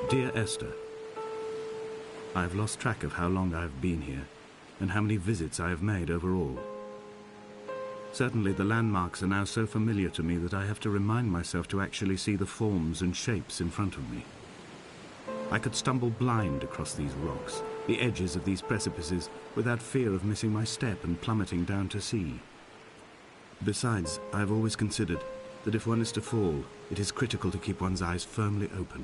Dear Esther, I have lost track of how long I have been here and how many visits I have made overall. Certainly the landmarks are now so familiar to me that I have to remind myself to actually see the forms and shapes in front of me. I could stumble blind across these rocks, the edges of these precipices, without fear of missing my step and plummeting down to sea. Besides, I have always considered that if one is to fall, it is critical to keep one's eyes firmly open.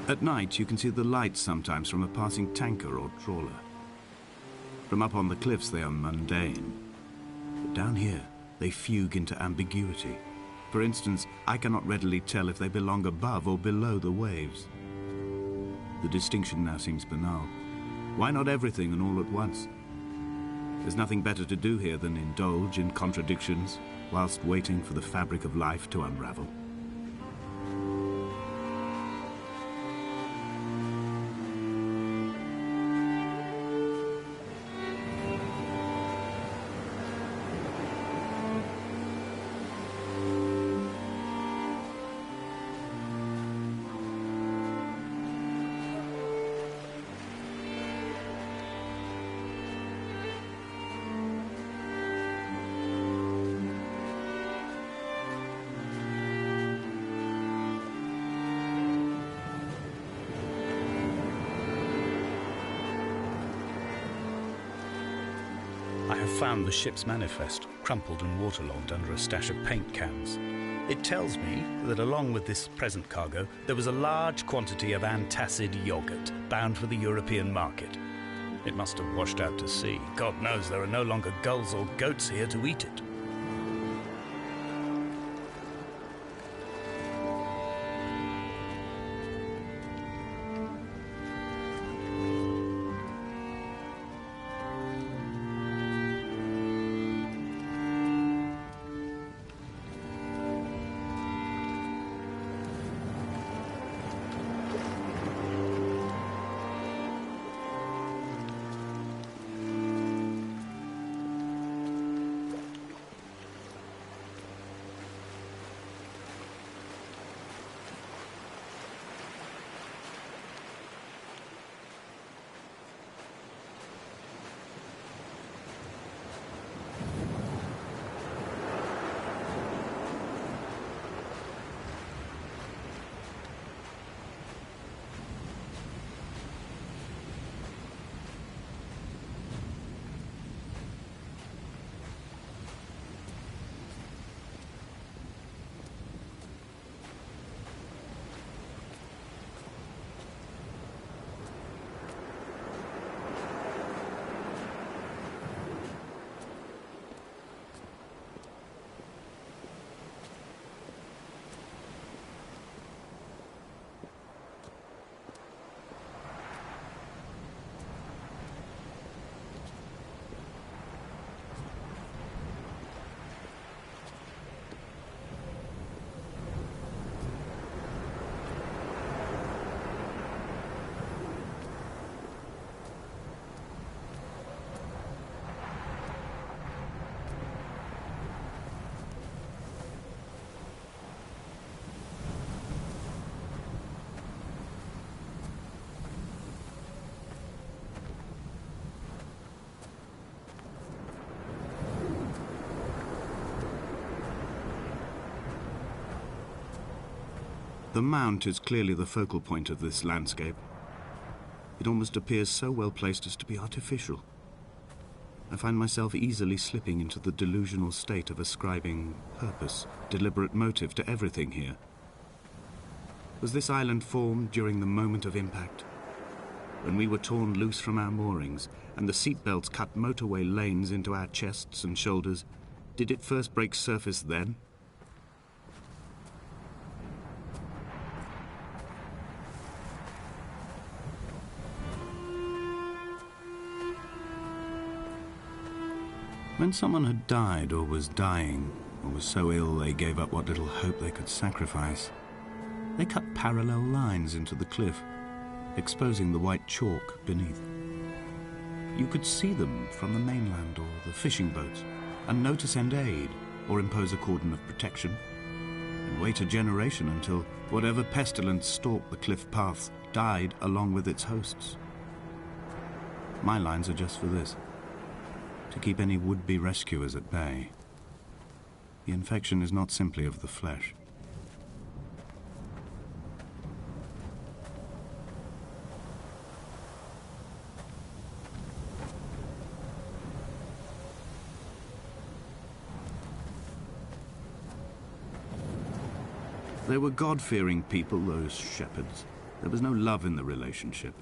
At night, you can see the lights sometimes from a passing tanker or trawler. From up on the cliffs, they are mundane. But down here, they fugue into ambiguity. For instance, I cannot readily tell if they belong above or below the waves. The distinction now seems banal. Why not everything and all at once? There's nothing better to do here than indulge in contradictions whilst waiting for the fabric of life to unravel. I have found the ship's manifest, crumpled and waterlogged under a stash of paint cans. It tells me that along with this present cargo, there was a large quantity of antacid yogurt bound for the European market. It must have washed out to sea. God knows there are no longer gulls or goats here to eat it. The mount is clearly the focal point of this landscape. It almost appears so well placed as to be artificial. I find myself easily slipping into the delusional state of ascribing purpose, deliberate motive to everything here. Was this island formed during the moment of impact? When we were torn loose from our moorings and the seatbelts cut motorway lanes into our chests and shoulders, did it first break surface then? When someone had died or was dying, or was so ill they gave up what little hope they could sacrifice, they cut parallel lines into the cliff, exposing the white chalk beneath. You could see them from the mainland or the fishing boats, and know to send aid or impose a cordon of protection, and wait a generation until whatever pestilence stalked the cliff paths died along with its hosts. My lines are just for this: to keep any would-be rescuers at bay. The infection is not simply of the flesh. They were God-fearing people, those shepherds. There was no love in the relationship.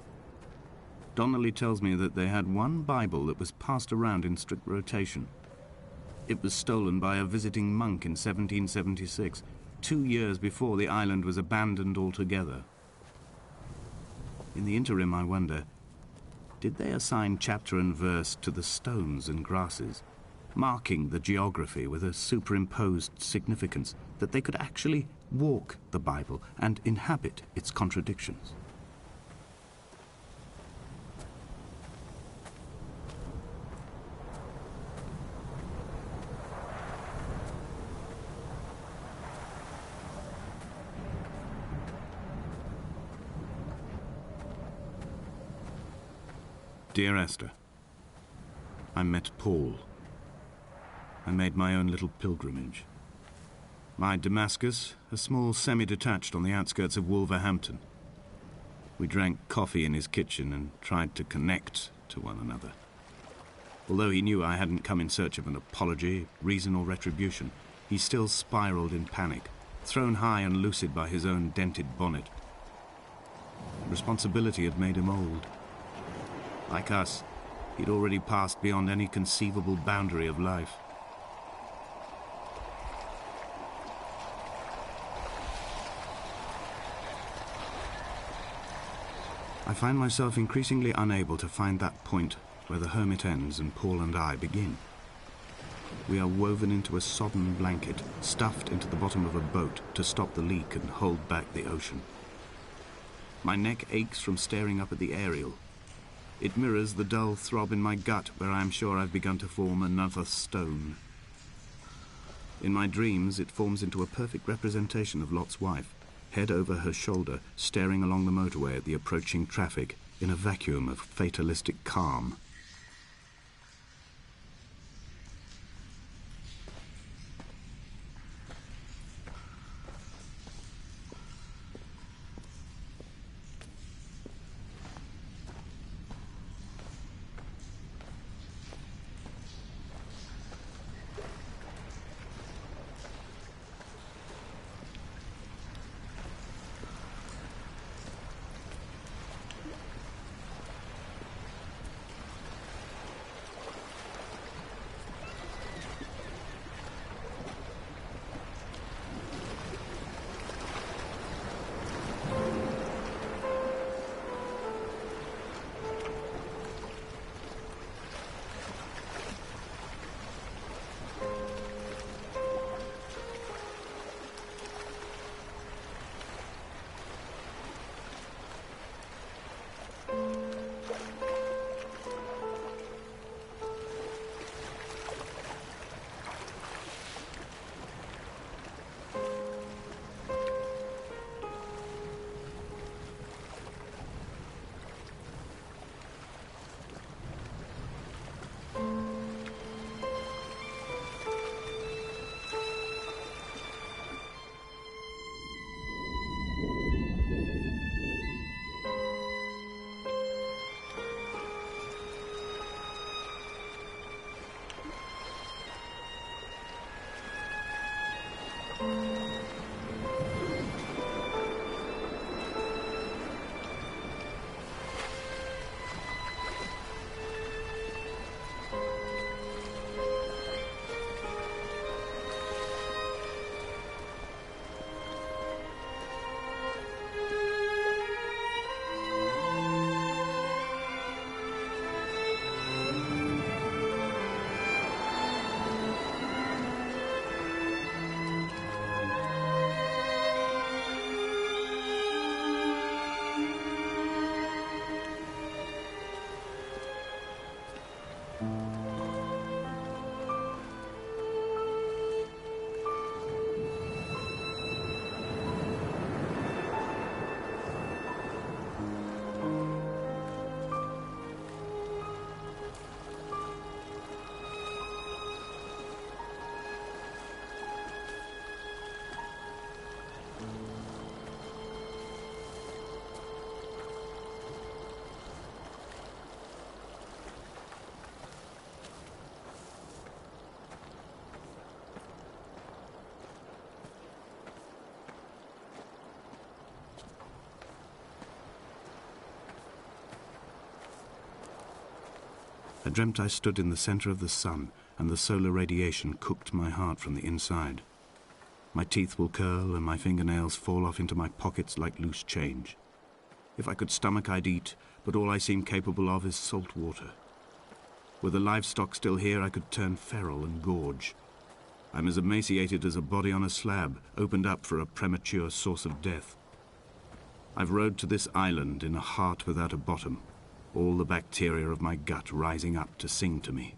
Donnelly tells me that they had one Bible that was passed around in strict rotation. It was stolen by a visiting monk in 1776, 2 years before the island was abandoned altogether. In the interim, I wonder, did they assign chapter and verse to the stones and grasses, marking the geography with a superimposed significance that they could actually walk the Bible and inhabit its contradictions? Dear Esther, I met Paul. I made my own little pilgrimage. My Damascus, a small semi-detached on the outskirts of Wolverhampton. We drank coffee in his kitchen and tried to connect to one another. Although he knew I hadn't come in search of an apology, reason or retribution, he still spiraled in panic, thrown high and lucid by his own dented bonnet. Responsibility had made him old. Like us, he'd already passed beyond any conceivable boundary of life. I find myself increasingly unable to find that point where the hermit ends and Paul and I begin. We are woven into a sodden blanket, stuffed into the bottom of a boat to stop the leak and hold back the ocean. My neck aches from staring up at the aerial. It mirrors the dull throb in my gut where I am sure I've begun to form another stone. In my dreams, it forms into a perfect representation of Lot's wife, head over her shoulder, staring along the motorway at the approaching traffic in a vacuum of fatalistic calm. I dreamt I stood in the center of the sun, and the solar radiation cooked my heart from the inside. My teeth will curl and my fingernails fall off into my pockets like loose change. If I could stomach, I'd eat, but all I seem capable of is salt water. Were the livestock still here, I could turn feral and gorge. I'm as emaciated as a body on a slab, opened up for a premature source of death. I've rowed to this island in a heart without a bottom, all the bacteria of my gut rising up to sing to me.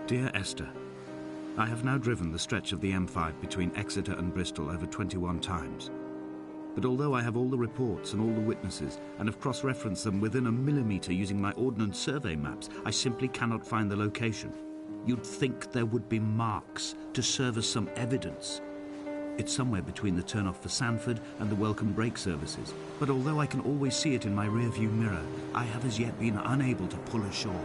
Dear Esther, I have now driven the stretch of the M5 between Exeter and Bristol over 21 times. But although I have all the reports and all the witnesses, and have cross-referenced them within a millimetre using my Ordnance Survey maps, I simply cannot find the location. You'd think there would be marks to serve as some evidence. It's somewhere between the turn-off for Sanford and the welcome brake services. But although I can always see it in my rear-view mirror, I have as yet been unable to pull ashore.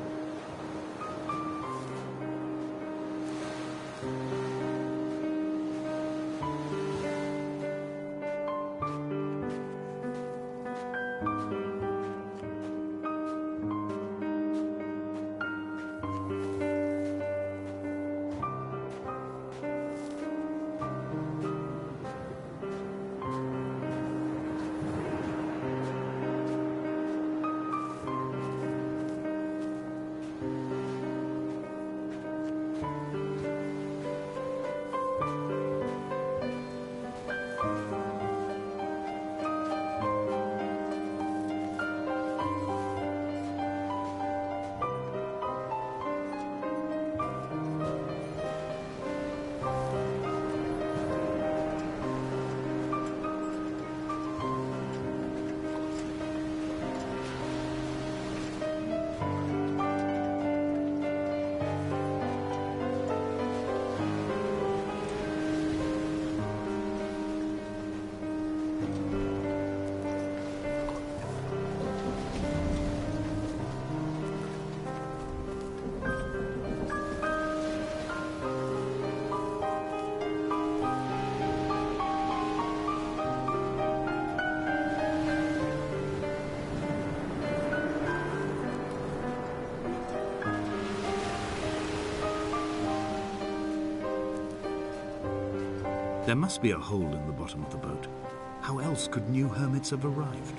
There must be a hole in the bottom of the boat. How else could new hermits have arrived?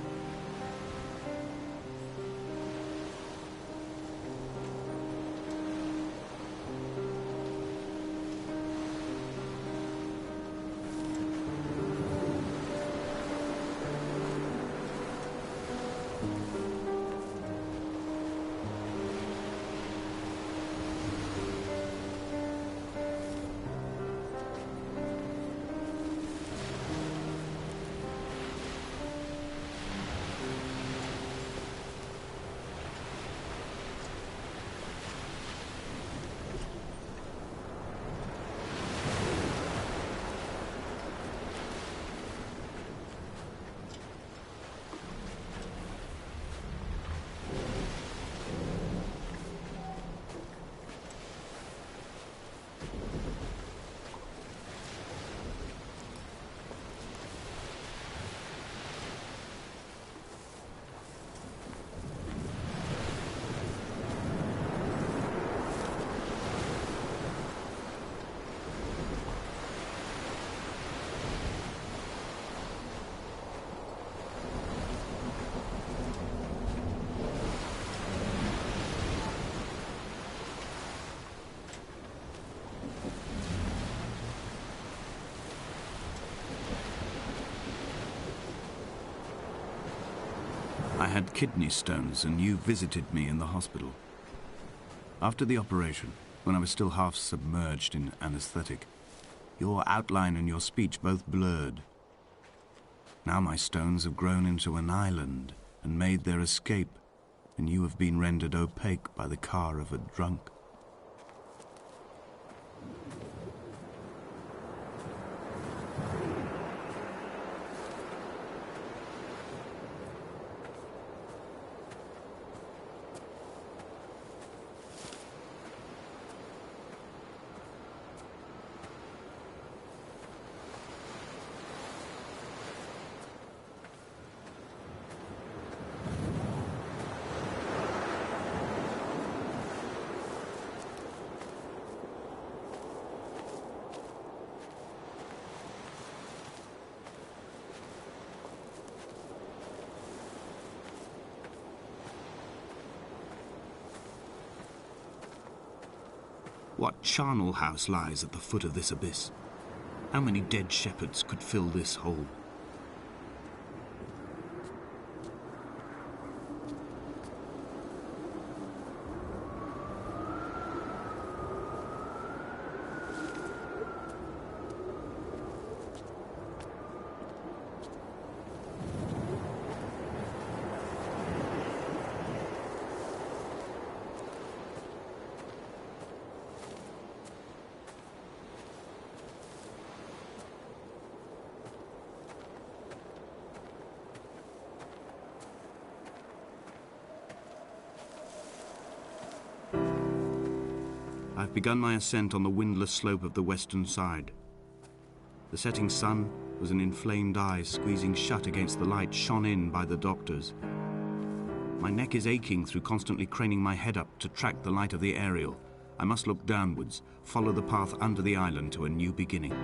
had kidney stones, and you visited me in the hospital. After the operation, when I was still half submerged in anesthetic, your outline and your speech both blurred. Now my stones have grown into an island and made their escape, and you have been rendered opaque by the car of a drunk. What charnel house lies at the foot of this abyss? How many dead shepherds could fill this hole? I've begun my ascent on the windless slope of the western side. The setting sun was an inflamed eye squeezing shut against the light shone in by the doctors. My neck is aching through constantly craning my head up to track the light of the aerial. I must look downwards, follow the path under the island to a new beginning.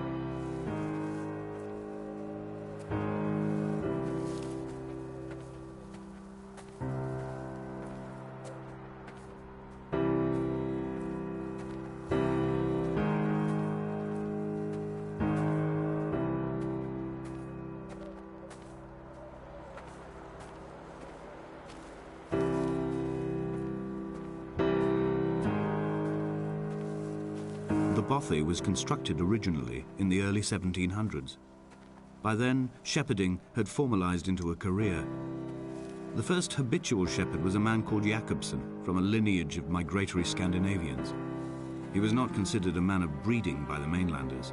The bothy was constructed originally in the early 1700s. By then, shepherding had formalized into a career. The first habitual shepherd was a man called Jakobsen, from a lineage of migratory Scandinavians. He was not considered a man of breeding by the mainlanders.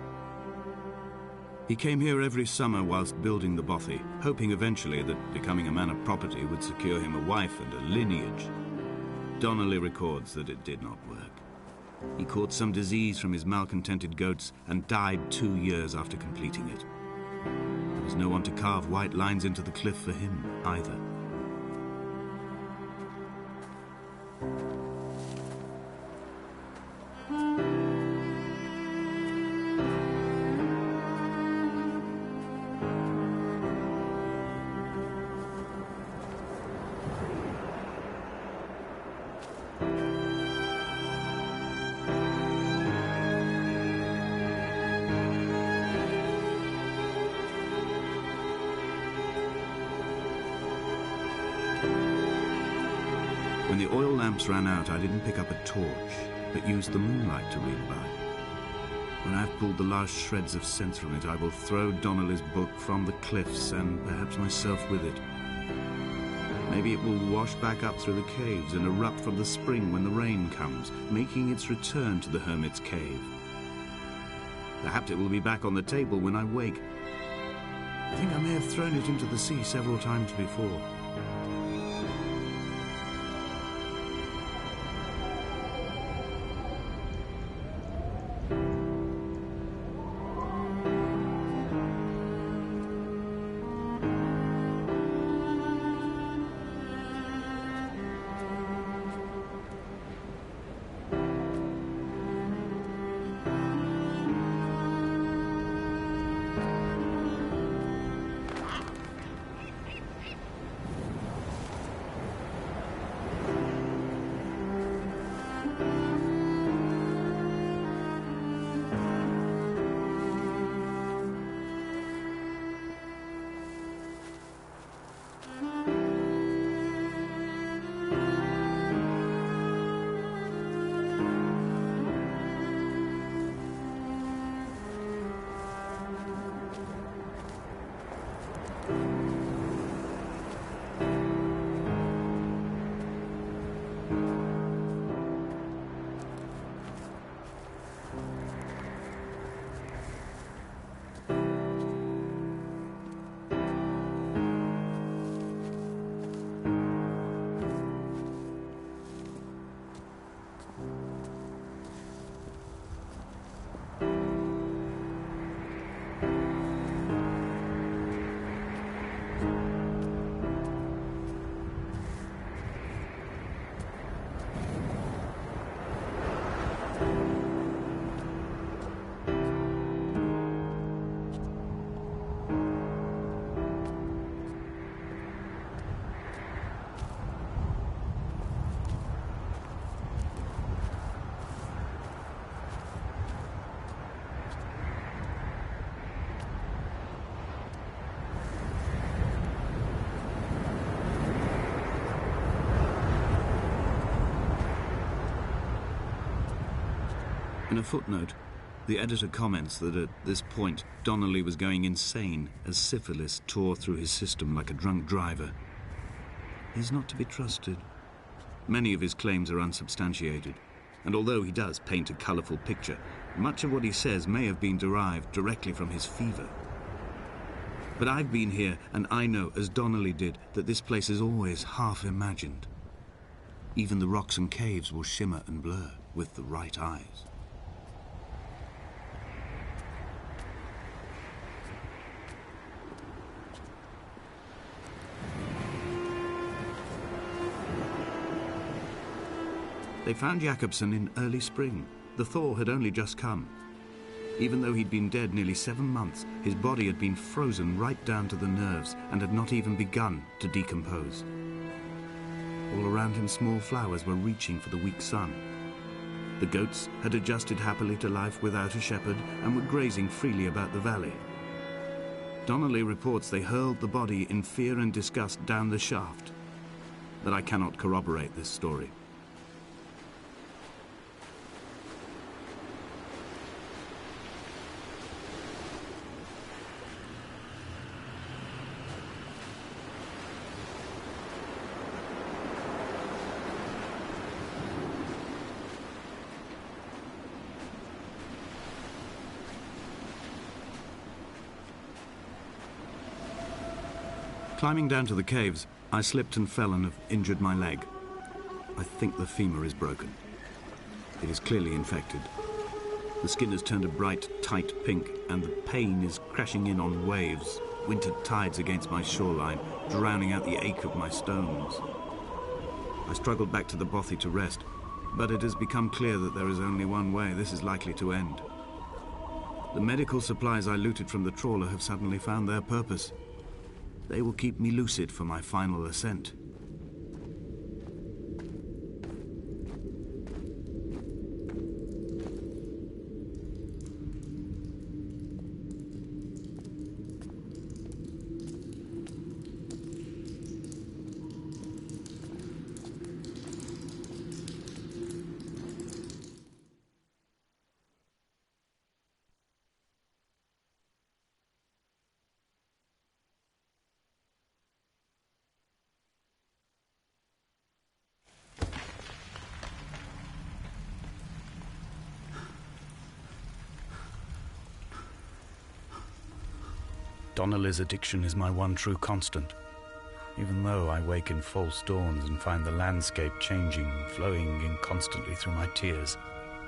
He came here every summer whilst building the bothy, hoping eventually that becoming a man of property would secure him a wife and a lineage. Donnelly records that it did not work. He caught some disease from his malcontented goats and died 2 years after completing it. There was no one to carve white lines into the cliff for him either. When the oil lamps ran out, I didn't pick up a torch, but used the moonlight to read about. When I've pulled the last shreds of sense from it, I will throw Donnelly's book from the cliffs and perhaps myself with it. Maybe it will wash back up through the caves and erupt from the spring when the rain comes, making its return to the hermit's cave. Perhaps it will be back on the table when I wake. I think I may have thrown it into the sea several times before. In a footnote, the editor comments that at this point Donnelly was going insane as syphilis tore through his system like a drunk driver. He's not to be trusted. Many of his claims are unsubstantiated, and although he does paint a colourful picture, much of what he says may have been derived directly from his fever. But I've been here, and I know, as Donnelly did, that this place is always half imagined. Even the rocks and caves will shimmer and blur with the right eyes. They found Jakobsen in early spring. The thaw had only just come. Even though he'd been dead nearly 7 months, his body had been frozen right down to the nerves and had not even begun to decompose. All around him small flowers were reaching for the weak sun. The goats had adjusted happily to life without a shepherd and were grazing freely about the valley. Donnelly reports they hurled the body in fear and disgust down the shaft, but I cannot corroborate this story. Climbing down to the caves, I slipped and fell and have injured my leg. I think the femur is broken. It is clearly infected. The skin has turned a bright, tight pink, and the pain is crashing in on waves, winter tides against my shoreline, drowning out the ache of my stones. I struggled back to the bothy to rest, but it has become clear that there is only one way this is likely to end. The medical supplies I looted from the trawler have suddenly found their purpose. They will keep me lucid for my final ascent. Donnelly's addiction is my one true constant. Even though I wake in false dawns and find the landscape changing, flowing in constantly through my tears,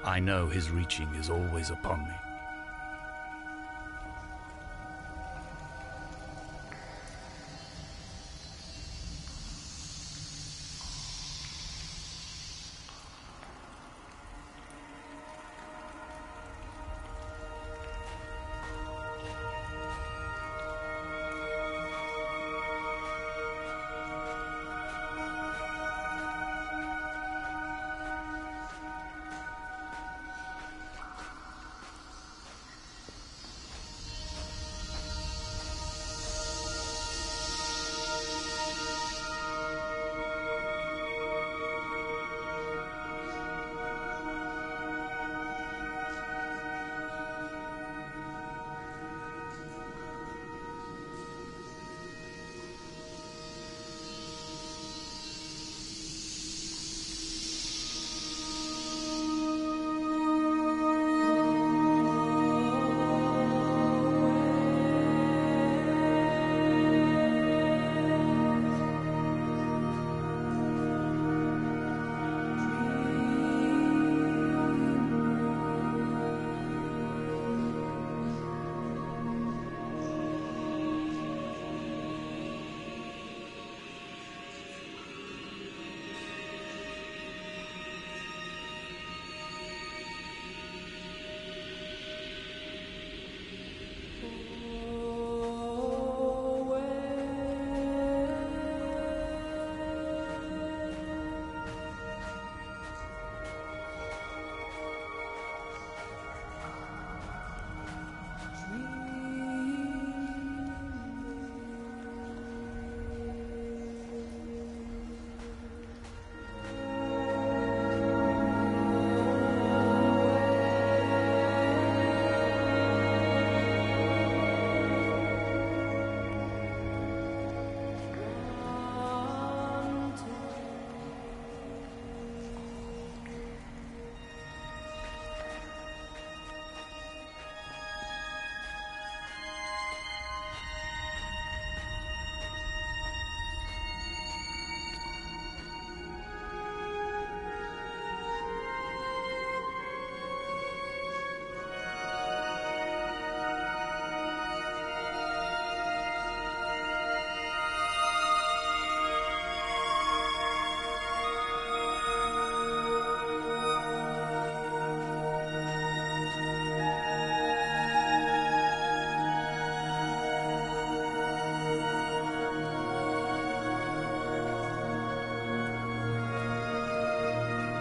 I know his reaching is always upon me.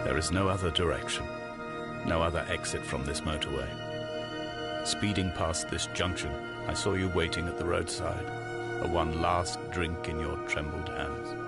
There is no other direction, no other exit from this motorway. Speeding past this junction, I saw you waiting at the roadside, a one last drink in your trembled hands.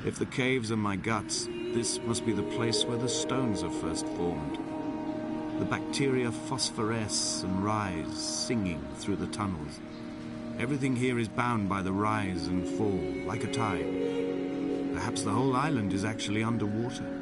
If the caves are my guts, this must be the place where the stones are first formed. The bacteria phosphoresce and rise, singing through the tunnels. Everything here is bound by the rise and fall, like a tide. Perhaps the whole island is actually underwater.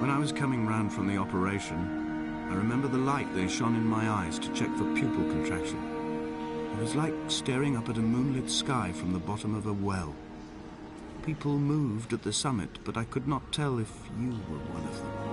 When I was coming round from the operation, I remember the light they shone in my eyes to check for pupil contraction. It was like staring up at a moonlit sky from the bottom of a well. People moved at the summit, but I could not tell if you were one of them.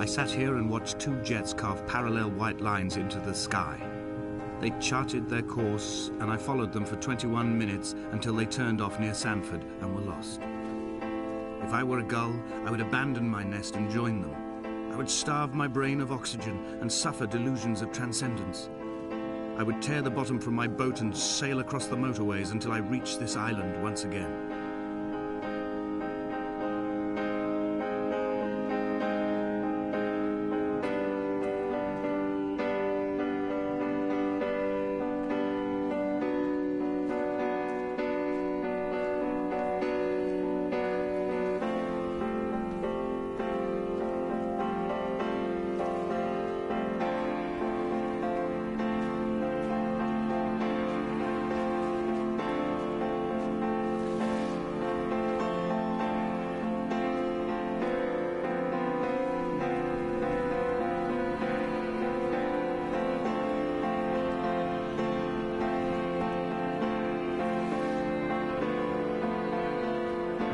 sat here and watched two jets carve parallel white lines into the sky. They charted their course, and I followed them for 21 minutes until they turned off near Sanford and were lost. If I were a gull, I would abandon my nest and join them. I would starve my brain of oxygen and suffer delusions of transcendence. I would tear the bottom from my boat and sail across the motorways until I reached this island once again.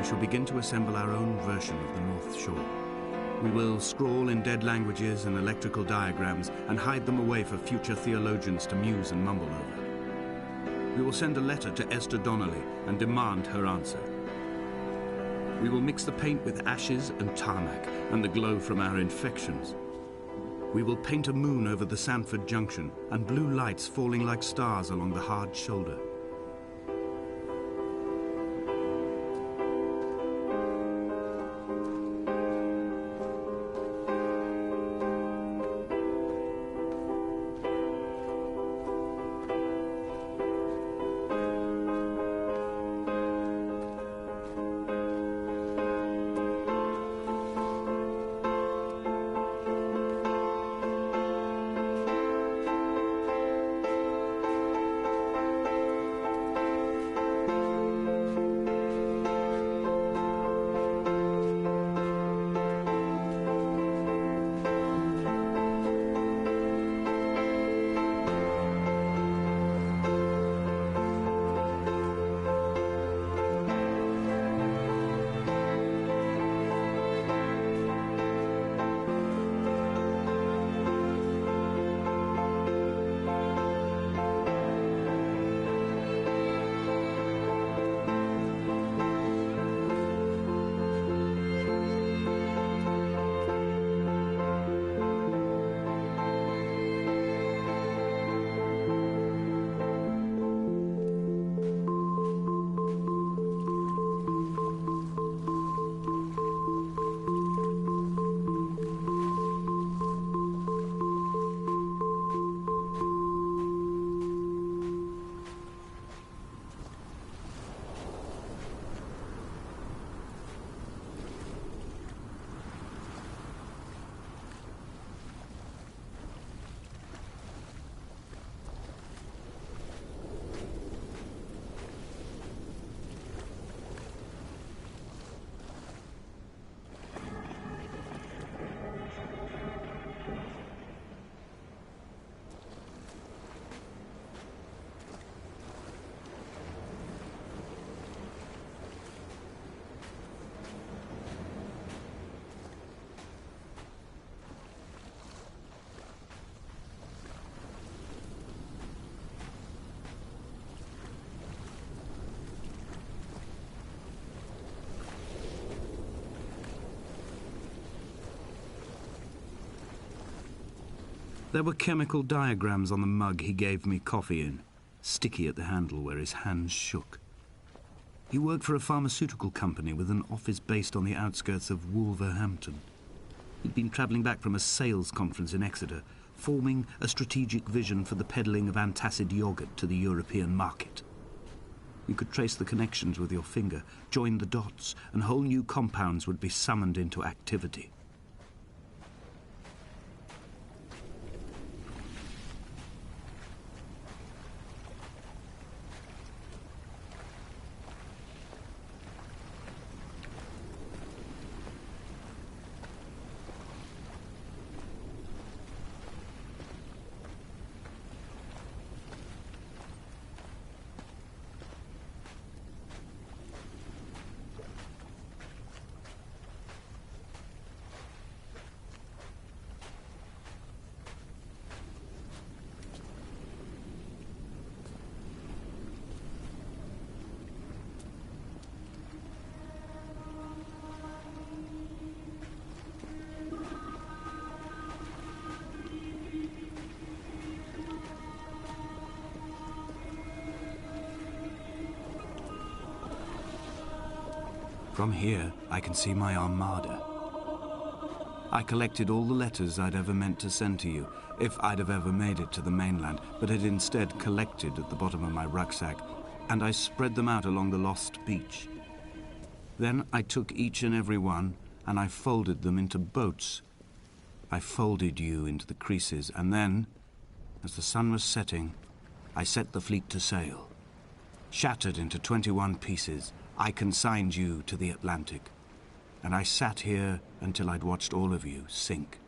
We shall begin to assemble our own version of the North Shore. We will scrawl in dead languages and electrical diagrams and hide them away for future theologians to muse and mumble over. We will send a letter to Esther Donnelly and demand her answer. We will mix the paint with ashes and tarmac and the glow from our infections. We will paint a moon over the Sanford Junction and blue lights falling like stars along the hard shoulder. There were chemical diagrams on the mug he gave me coffee in, sticky at the handle where his hands shook. He worked for a pharmaceutical company with an office based on the outskirts of Wolverhampton. He'd been travelling back from a sales conference in Exeter, forming a strategic vision for the peddling of antacid yogurt to the European market. You could trace the connections with your finger, join the dots, and whole new compounds would be summoned into activity. From here, I can see my armada. I collected all the letters I'd ever meant to send to you, if I'd have ever made it to the mainland, but had instead collected at the bottom of my rucksack, and I spread them out along the lost beach. Then I took each and every one, and I folded them into boats. I folded you into the creases, and then, as the sun was setting, I set the fleet to sail. Shattered into 21 pieces, I consigned you to the Atlantic, and I sat here until I'd watched all of you sink.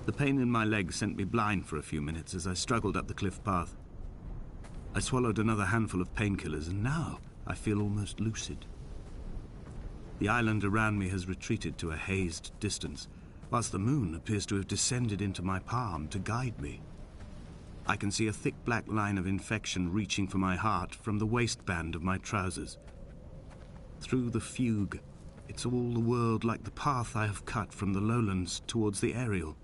The pain in my leg sent me blind for a few minutes as I struggled up the cliff path. I swallowed another handful of painkillers, and now I feel almost lucid. The island around me has retreated to a hazed distance, whilst the moon appears to have descended into my palm to guide me. I can see a thick black line of infection reaching for my heart from the waistband of my trousers. Through the fugue, it's all the world like the path I have cut from the lowlands towards the aerial.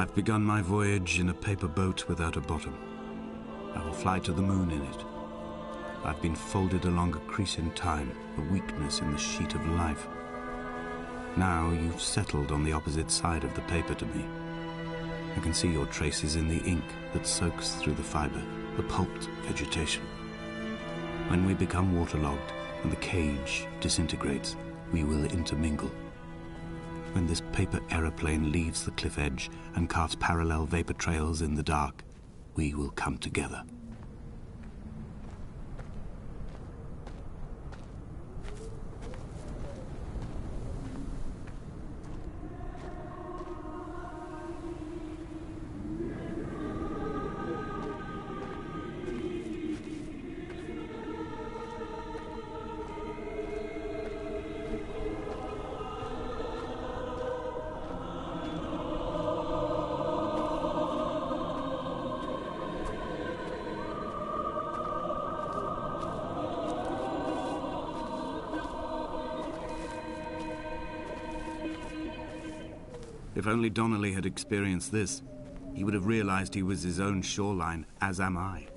I've begun my voyage in a paper boat without a bottom. I will fly to the moon in it. I've been folded along a crease in time, a weakness in the sheet of life. Now you've settled on the opposite side of the paper to me. I can see your traces in the ink that soaks through the fiber, the pulped vegetation. When we become waterlogged and the cage disintegrates, we will intermingle. When this paper aeroplane leaves the cliff edge and casts parallel vapor trails in the dark, we will come together. If only Donnelly had experienced this, he would have realized he was his own shoreline, as am I.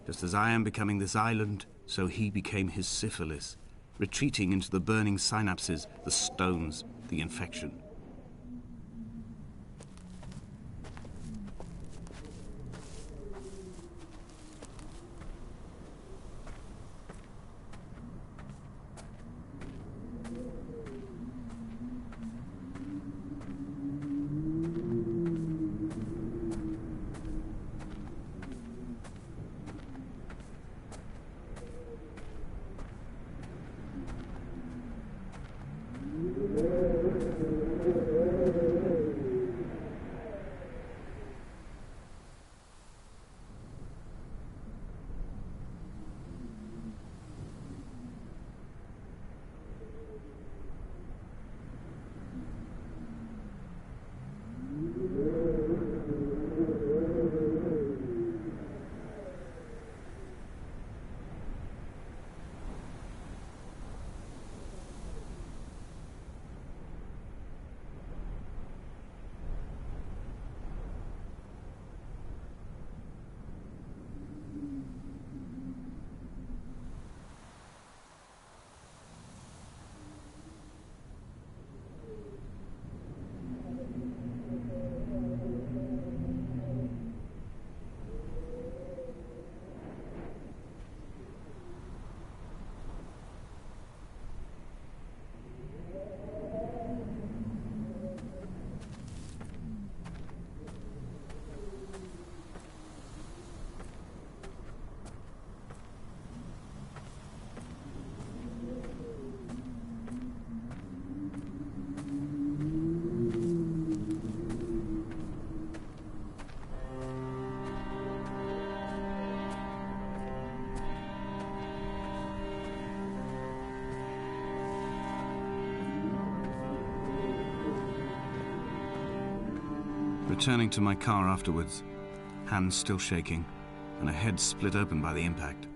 Just as I am becoming this island, so he became his syphilis, retreating into the burning synapses, the stones, the infection. Returning to my car afterwards, hands still shaking, and a head split open by the impact.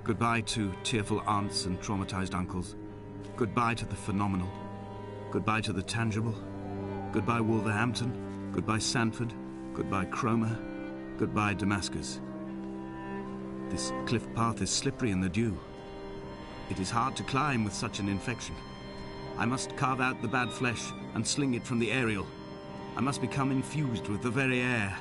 Goodbye to tearful aunts and traumatized uncles. Goodbye to the phenomenal. Goodbye to the tangible. Goodbye Wolverhampton. Goodbye Sanford. Goodbye Cromer. Goodbye Damascus. This cliff path is slippery in the dew. It is hard to climb with such an infection. I must carve out the bad flesh and sling it from the aerial. I must become infused with the very air.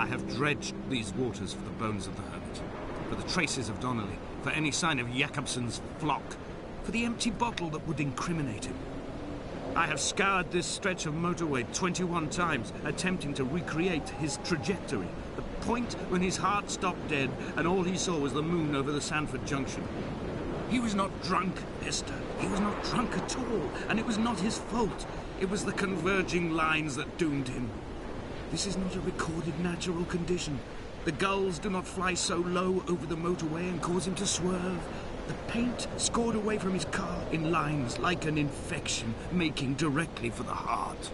I have dredged these waters for the bones of the hermit, for the traces of Donnelly, for any sign of Jakobsen's flock, for the empty bottle that would incriminate him. I have scoured this stretch of motorway 21 times, attempting to recreate his trajectory, the point when his heart stopped dead and all he saw was the moon over the Sanford Junction. He was not drunk, Esther. He was not drunk at all, and it was not his fault. It was the converging lines that doomed him. This is not a recorded natural condition. The gulls do not fly so low over the motorway and cause him to swerve. The paint scored away from his car in lines like an infection, making directly for the heart.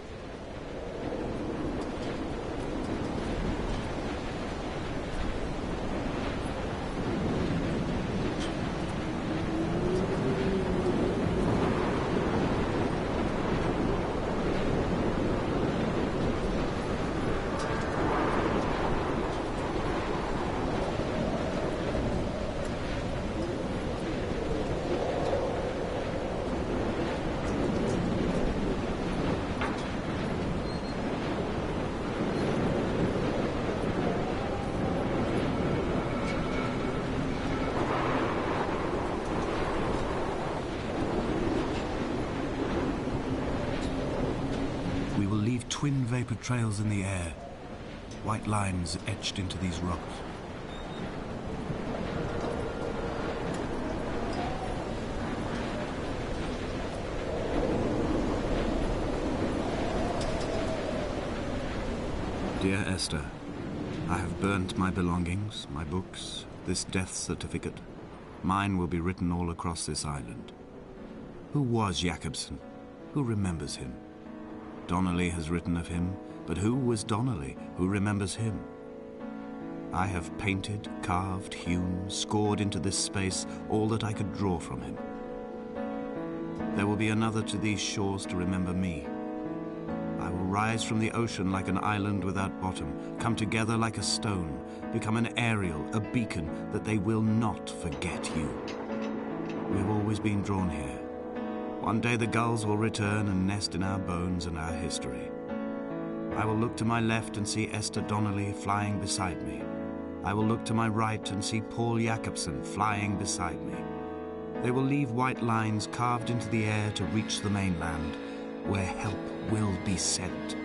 Twin vapor trails in the air, white lines etched into these rocks. Dear Esther, I have burnt my belongings, my books, this death certificate. Mine will be written all across this island. Who was Jakobsen? Who remembers him? Donnelly has written of him, but who was Donnelly? Who remembers him? I have painted, carved, hewn, scored into this space all that I could draw from him. There will be another to these shores to remember me. I will rise from the ocean like an island without bottom, come together like a stone, become an aerial, a beacon, that they will not forget you. We have always been drawn here. One day the gulls will return and nest in our bones and our history. I will look to my left and see Esther Donnelly flying beside me. I will look to my right and see Paul Jakobsen flying beside me. They will leave white lines carved into the air to reach the mainland, where help will be sent.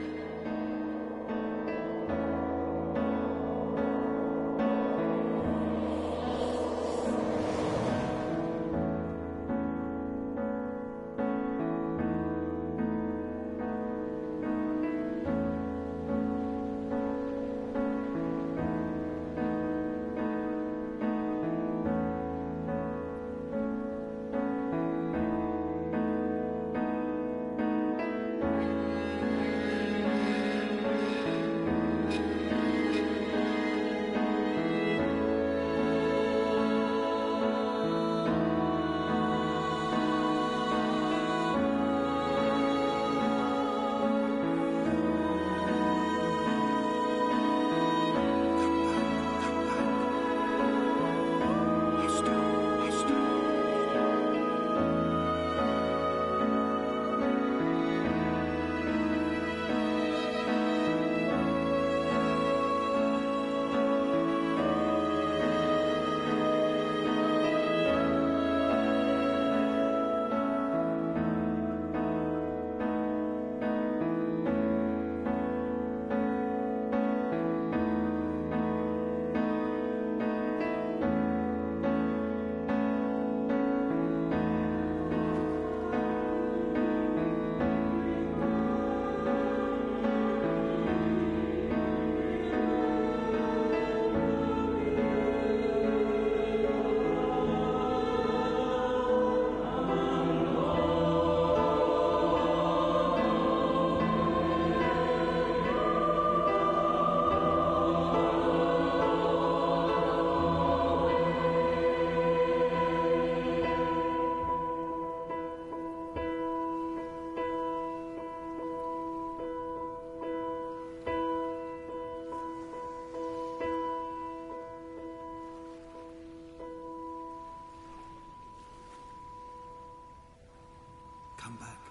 Come back.